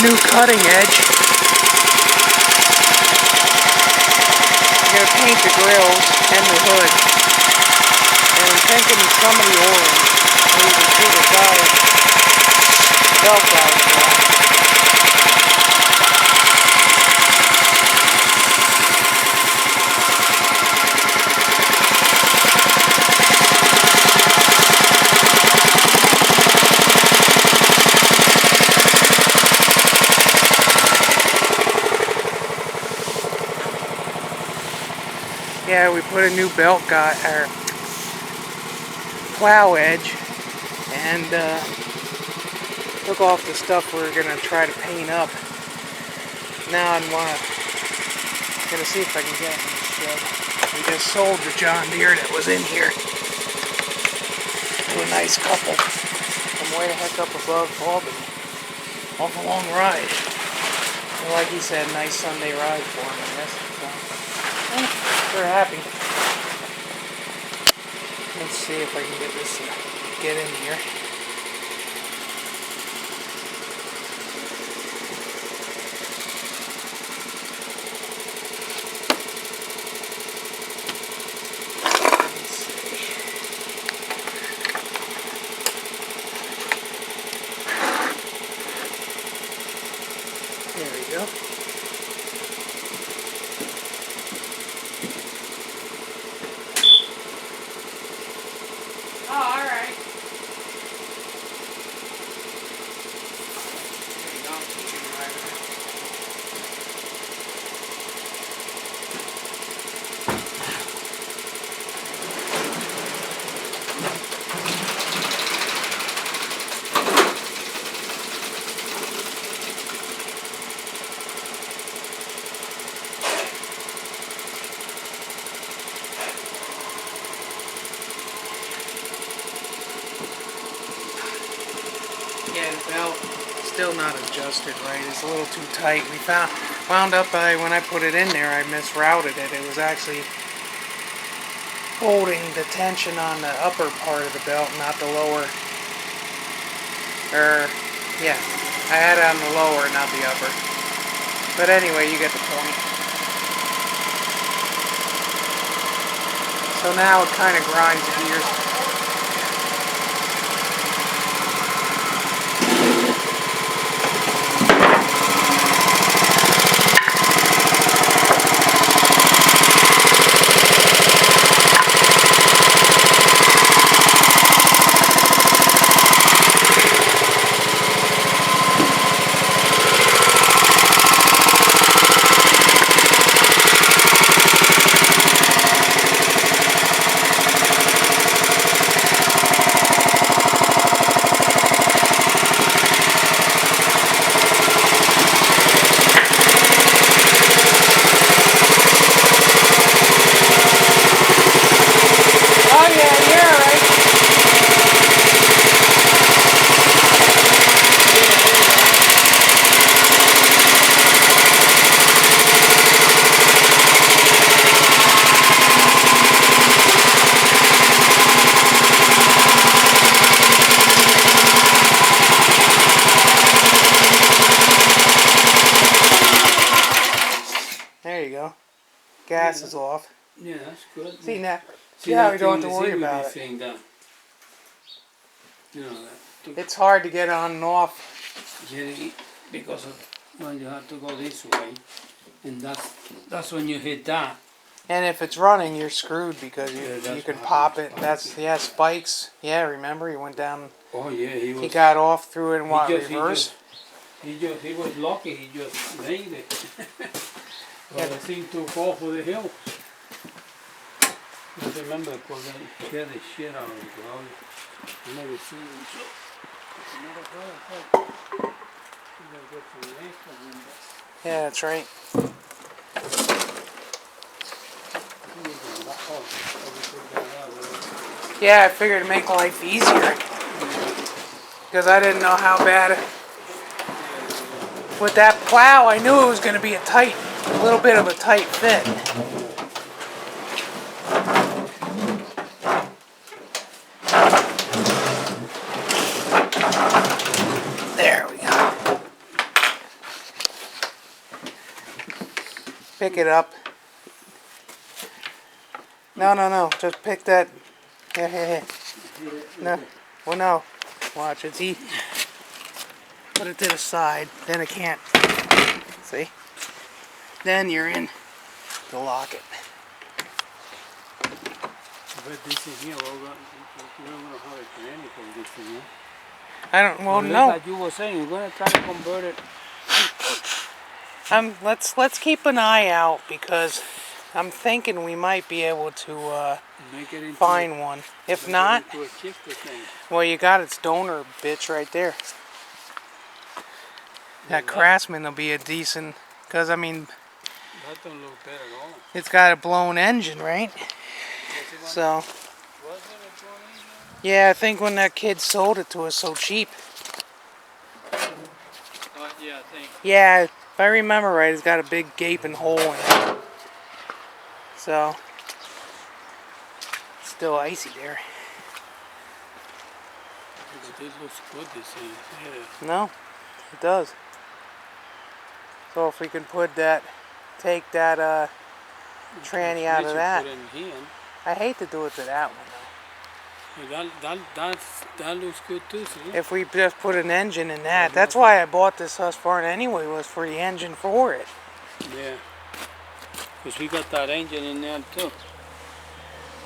new cutting edge. I'm going to paint the grills and the hood. And I'm thinking some of the orange. So you can see the guide belt guides there. Yeah, we put a new belt guide, or plow edge, and took off the stuff we're gonna try to paint up. Now I'm gonna see if I can get it in the shed. We just sold the John Deere that was in here to a nice couple from way the heck up above Albany. Off a long ride. And like he said, nice Sunday ride for him, I guess. So, they're happy. Let's see if I can get this to get in here. There we go. Yeah, the belt still not adjusted right. It's a little too tight. We wound up when I put it in there, I misrouted it. It was actually holding the tension on the upper part of the belt, not the lower. Yeah, I had it on the lower, not the upper. But anyway, you get the point. So now it kind of grinds gears. There you go. Gas is off. Yeah, that's good. See now? Yeah, we don't have to worry about it. That, you know, it's hard to get on and off. Because of when you have to go this way, and that's when you hit that. And if it's running, you're screwed because you can pop it. That's spikes. Yeah, remember he went down. Oh yeah, he got off through it in reverse. He was lucky. He just made it. But it seemed to fall for the hill. I remember because they scared the shit out of the crowd. I never seen him. Yeah, that's right. Yeah, I figured it'd make life easier. Because I didn't know how bad with that plow, I knew it was going to be a little bit of a tight fit. There we go. Pick it up. No. Just pick that. Here. No. Well, no. Watch it. See? Put it to the side. Then it can't. See? Then you're in to lock it. But this is here, we're going to have a training for this thing, yeah? I don't. Well, Unless, no. like you were saying, you're going to try to convert it. Let's keep an eye out because I'm thinking we might be able to Make it into find one. If not, into a shifter thing. well, you got its donor bitch right there. That Craftsman will be a decent, because I mean, That don't look bad at all. it's got a blown engine, right? So, Was it a blown engine? yeah, I think when that kid sold it to us so cheap. Yeah, I think. Yeah, if I remember right, it's got a big gaping hole in it. So, still icy there. But this looks good, this thing. Yeah. No, it does. So if we can put that, take that tranny out of that. Put it in here. I hate to do it to that one That looks good too, see? though. If we just put an engine in that, that's why I bought this Husqvarna anyway, was for the engine for it. Yeah. Because we got that engine in there too.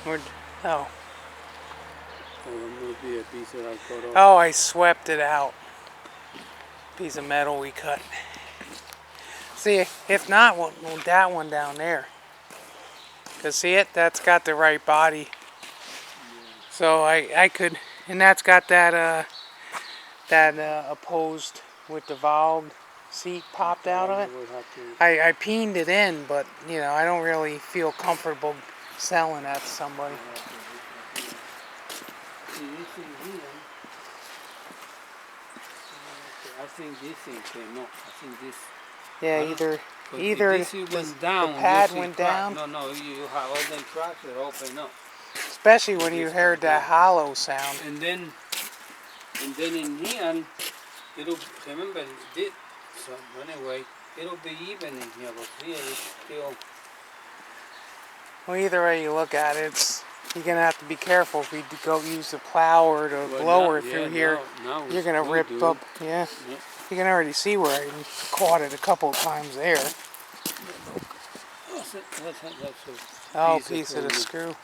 Or, oh. Oh, it would be a piece that I cut off. Oh, I swept it out. Piece of metal we cut. See, if not, well, that one down there. Cause see it? That's got the right body. So I could, and that's got that opposed with the valve seat popped out of it. I peened it in, but you know I don't really feel comfortable selling that to somebody. See, this thing here, I think this thing came off. I think this. Yeah, either this went down, the pad you see went crack. down. No, you have all them cracks that open up. Especially when you heard that hollow sound. And then in here, it'll, remember, it did, so anyway, it'll be even in here, but here it's still. Well, either way you look at it, you're gonna have to be careful if we go use the plow or the blower through here. Now You're gonna rip up. Yeah. Yeah. You can already see where I caught it a couple of times there. That's a Oh, piece of the screw. You